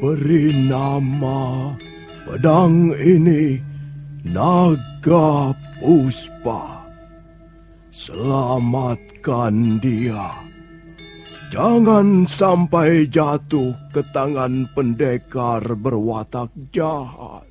Beri nama pedang ini Naga Puspa. Selamatkan dia. Jangan sampai jatuh ke tangan pendekar berwatak jahat.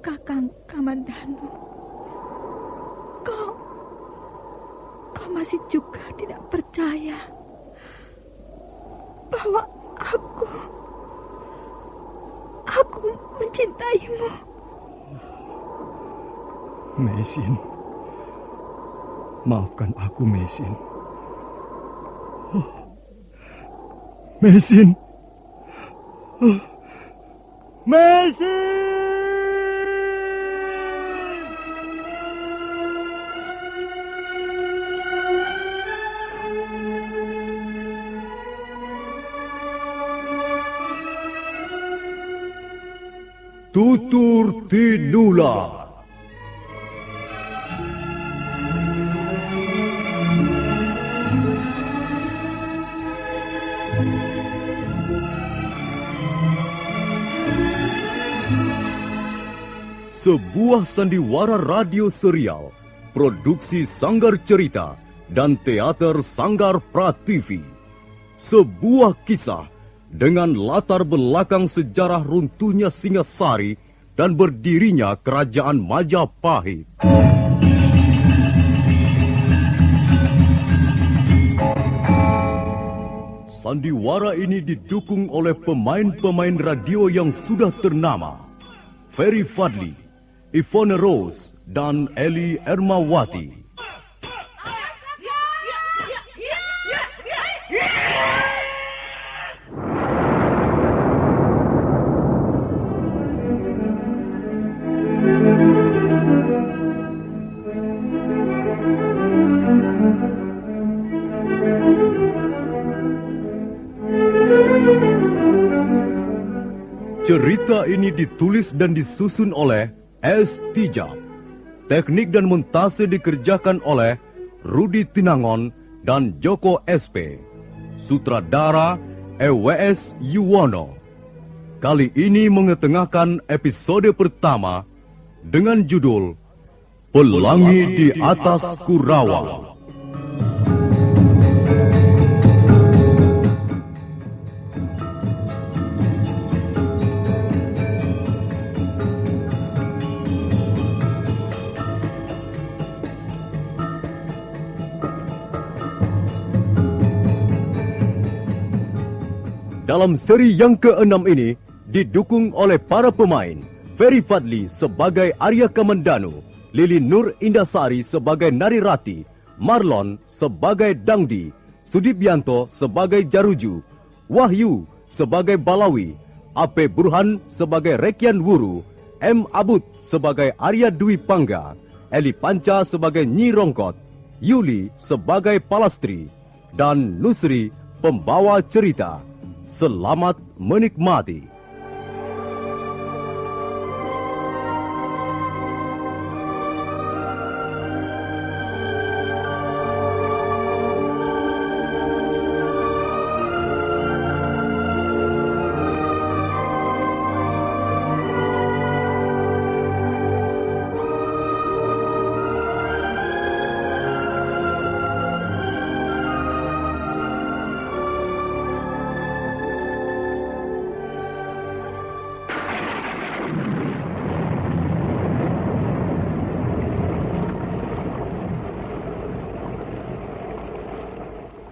Kakang Kamandanu, kau masih juga tidak percaya bahwa aku mencintaimu. Meisin, maafkan aku, Meisin. Meisin, Meisin. Tutur Tinular. Sebuah sandiwara radio serial, produksi Sanggar Cerita dan Teater Sanggar Prativi. Sebuah kisah dengan latar belakang sejarah runtuhnya Singasari dan berdirinya Kerajaan Majapahit. Sandiwara ini didukung oleh pemain-pemain radio yang sudah ternama. Ferry Fadli, Ivone Rose, dan Eli Ermawati. Cerita ini ditulis dan disusun oleh S. Tijab. Teknik dan montase dikerjakan oleh Rudi Tinangon dan Joko SP. Sutradara EWS Yuwono. Kali ini mengetengahkan episode pertama dengan judul Pelangi di Atas Kurawa. Dalam seri yang ke-6 ini didukung oleh para pemain Ferry Fadli sebagai Arya Kamandanu, Lili Nur Indasari sebagai Narirati, Marlon sebagai Dangdi, Sudibianto sebagai Jaruju, Wahyu sebagai Balawi, AP Burhan sebagai Rekian Wuru, M. Abud sebagai Arya Dwi Pangga, Eli Panca sebagai Nyi Rongkot, Yuli sebagai Palastri, dan Nusri pembawa cerita. Selamat menikmati.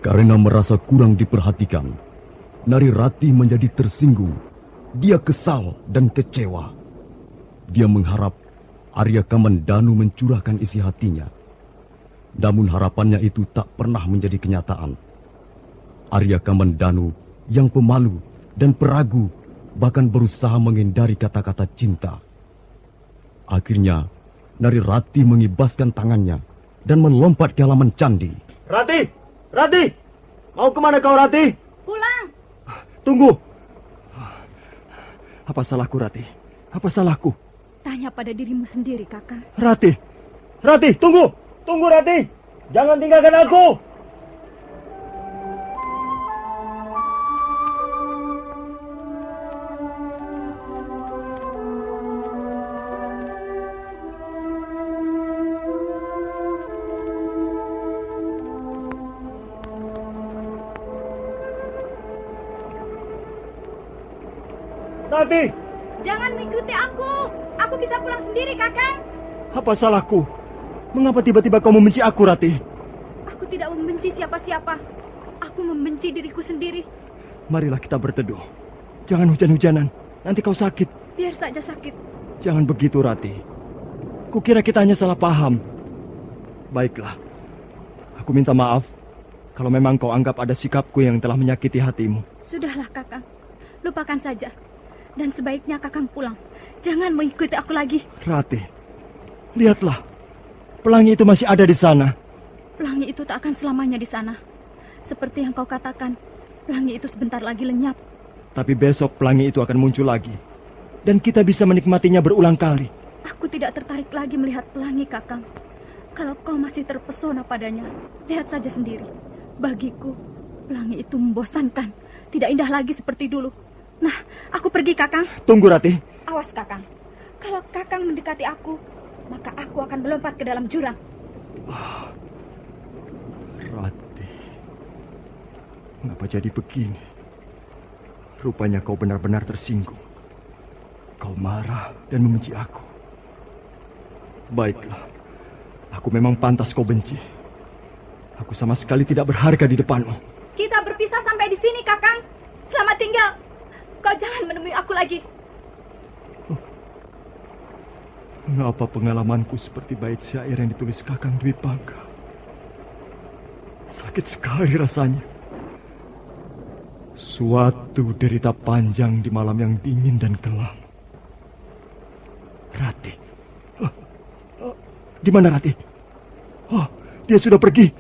Karena merasa kurang diperhatikan, Narirati menjadi tersinggung. Dia kesal dan kecewa. Dia mengharap Arya Kamandanu mencurahkan isi hatinya. Namun harapannya itu tak pernah menjadi kenyataan. Arya Kamandanu yang pemalu dan peragu bahkan berusaha menghindari kata-kata cinta. Akhirnya, Narirati mengibaskan tangannya dan melompat ke halaman candi. Rati! Rati! Mau kemana kau, Rati? Pulang. Tunggu. Apa salahku, Ratih? Apa salahku? Tanya pada dirimu sendiri, Kakang. Ratih! Ratih, tunggu! Tunggu, Ratih! Jangan tinggalkan aku! Ratih! Jangan mengikuti aku. Aku bisa pulang sendiri, Kakang. Apa salahku? Mengapa tiba-tiba kau membenci aku, Ratih? Aku tidak membenci siapa-siapa. Aku membenci diriku sendiri. Marilah kita berteduh. Jangan hujan-hujanan. Nanti kau sakit. Biar saja sakit. Jangan begitu, Ratih. Kukira kita hanya salah paham. Baiklah. Aku minta maaf kalau memang kau anggap ada sikapku yang telah menyakiti hatimu. Sudahlah, Kakang. Lupakan saja. Dan sebaiknya Kakang pulang. Jangan mengikuti aku lagi. Ratih, lihatlah. Pelangi itu masih ada di sana. Pelangi itu tak akan selamanya di sana. Seperti yang kau katakan, pelangi itu sebentar lagi lenyap. Tapi besok pelangi itu akan muncul lagi. Dan kita bisa menikmatinya berulang kali. Aku tidak tertarik lagi melihat pelangi, Kakang. Kalau kau masih terpesona padanya, lihat saja sendiri. Bagiku, pelangi itu membosankan. Tidak indah lagi seperti dulu. Nah, aku pergi, Kakang. Tunggu, Ratih. Awas, Kakang. Kalau Kakang mendekati aku, maka aku akan melompat ke dalam jurang. Ratih, mengapa jadi begini? Rupanya kau benar-benar tersinggung. Kau marah dan membenci aku. Baiklah, aku memang pantas kau benci. Aku sama sekali tidak berharga di depanmu. Kita berpisah sampai di sini, Kakang. Selamat tinggal. Kau jangan menemui aku lagi. Mengapa pengalamanku seperti bait syair yang ditulis Kakang Dwi Pangga? Sakit sekali rasanya. Suatu derita panjang di malam yang dingin dan kelam. Ratih. Di mana Ratih? Oh, dia sudah pergi.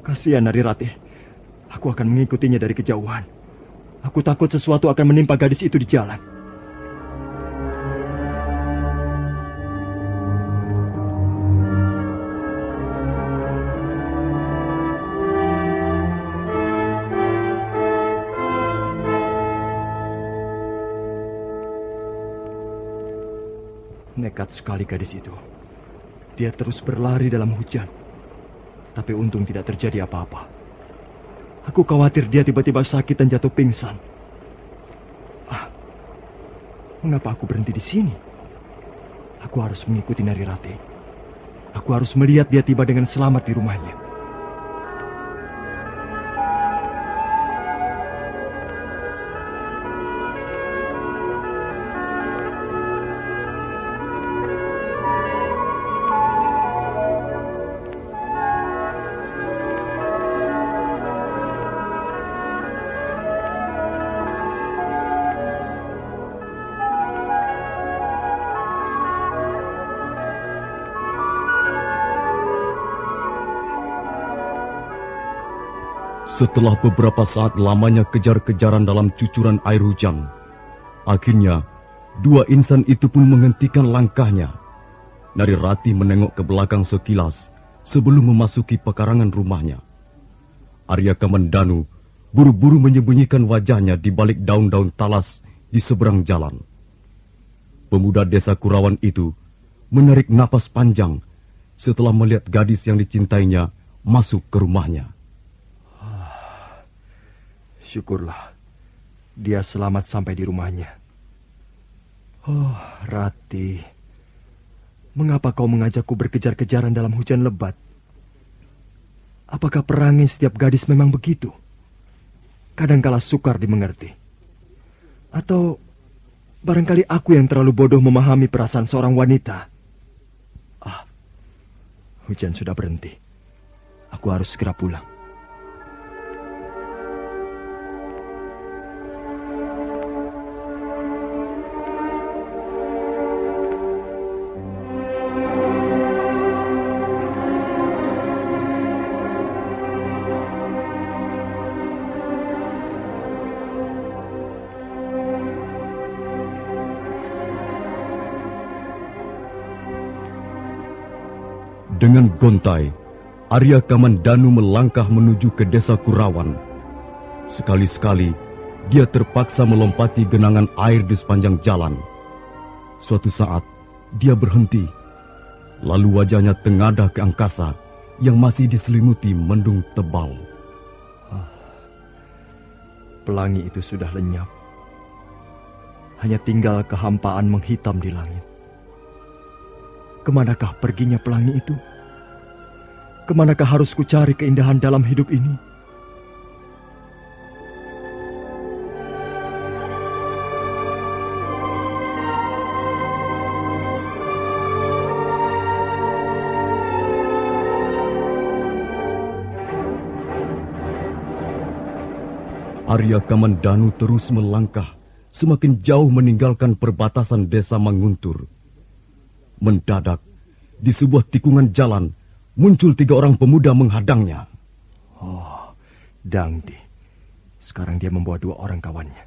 Kasihan Nari Ratih. Aku akan mengikutinya dari kejauhan. Aku takut sesuatu akan menimpa gadis itu di jalan. Nekat sekali gadis itu. Dia terus berlari dalam hujan. Tapi untung tidak terjadi apa-apa. Aku khawatir dia tiba-tiba sakit dan jatuh pingsan. Mengapa aku berhenti di sini? Aku harus mengikuti Nari Ratih. Aku harus melihat dia tiba dengan selamat di rumahnya. Setelah beberapa saat lamanya kejar-kejaran dalam cucuran air hujan, akhirnya dua insan itu pun menghentikan langkahnya. Nari Ratih menengok ke belakang sekilas sebelum memasuki pekarangan rumahnya. Arya Kamandanu buru-buru menyembunyikan wajahnya di balik daun-daun talas di seberang jalan. Pemuda desa Kurawan itu menarik napas panjang setelah melihat gadis yang dicintainya masuk ke rumahnya. Syukurlah, dia selamat sampai di rumahnya. Oh, Ratih, mengapa kau mengajakku berkejar-kejaran dalam hujan lebat? Apakah perangai setiap gadis memang begitu? Kadangkala sukar dimengerti. Atau barangkali aku yang terlalu bodoh memahami perasaan seorang wanita. Hujan sudah berhenti. Aku harus segera pulang. Dengan gontai, Arya Kamandanu melangkah menuju ke desa Kurawan. Sekali-sekali, dia terpaksa melompati genangan air di sepanjang jalan. Suatu saat, dia berhenti. Lalu wajahnya tengadah ke angkasa yang masih diselimuti mendung tebal. Pelangi itu sudah lenyap. Hanya tinggal kehampaan menghitam di langit. Kemanakah perginya pelangi itu? Kemanakah harus ku cari keindahan dalam hidup ini? Arya Kamandanu terus melangkah, semakin jauh meninggalkan perbatasan desa Manguntur. Mendadak, di sebuah tikungan jalan, muncul 3 orang pemuda menghadangnya. Oh, Dangdi. Sekarang dia membawa 2 orang kawannya.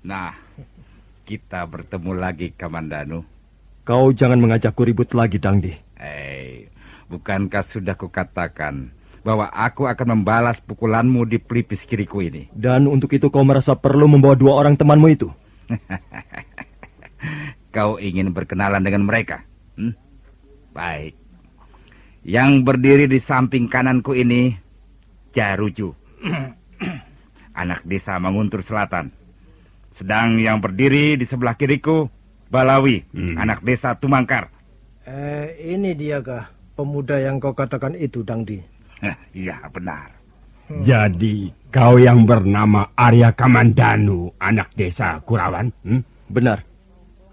Nah, kita bertemu lagi, Kamandanu. Kau jangan mengajakku ribut lagi, Dangdi. Bukankah sudah kukatakan bahwa aku akan membalas pukulanmu di pelipis kiriku ini? Dan untuk itu kau merasa perlu membawa 2 orang temanmu itu? Kau ingin berkenalan dengan mereka? Baik. Yang berdiri di samping kananku ini Jaruju, anak desa Manguntur Selatan. Sedang yang berdiri di sebelah kiriku Balawi, anak desa Tumangkar. Ini dia kah pemuda yang kau katakan itu, Dangdi? Iya, benar. Jadi kau yang bernama Arya Kamandanu, anak desa Kurawan? Benar.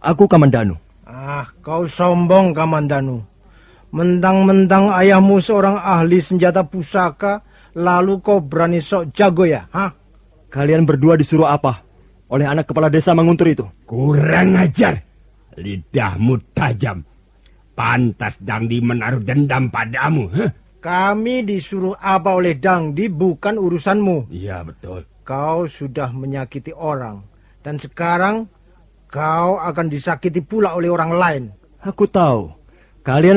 Aku Kamandanu. Kau sombong, Kamandanu. Mentang-mentang ayahmu seorang ahli senjata pusaka, lalu kau berani sok jago ya? Kalian berdua disuruh apa oleh anak kepala desa Manguntur itu? Kurang ajar. Lidahmu tajam. Pantas Dangdi menaruh dendam padamu. Kami disuruh apa oleh Dangdi bukan urusanmu. Iya, betul. Kau sudah menyakiti orang. Dan sekarang kau akan disakiti pula oleh orang lain. Aku tahu. Kalian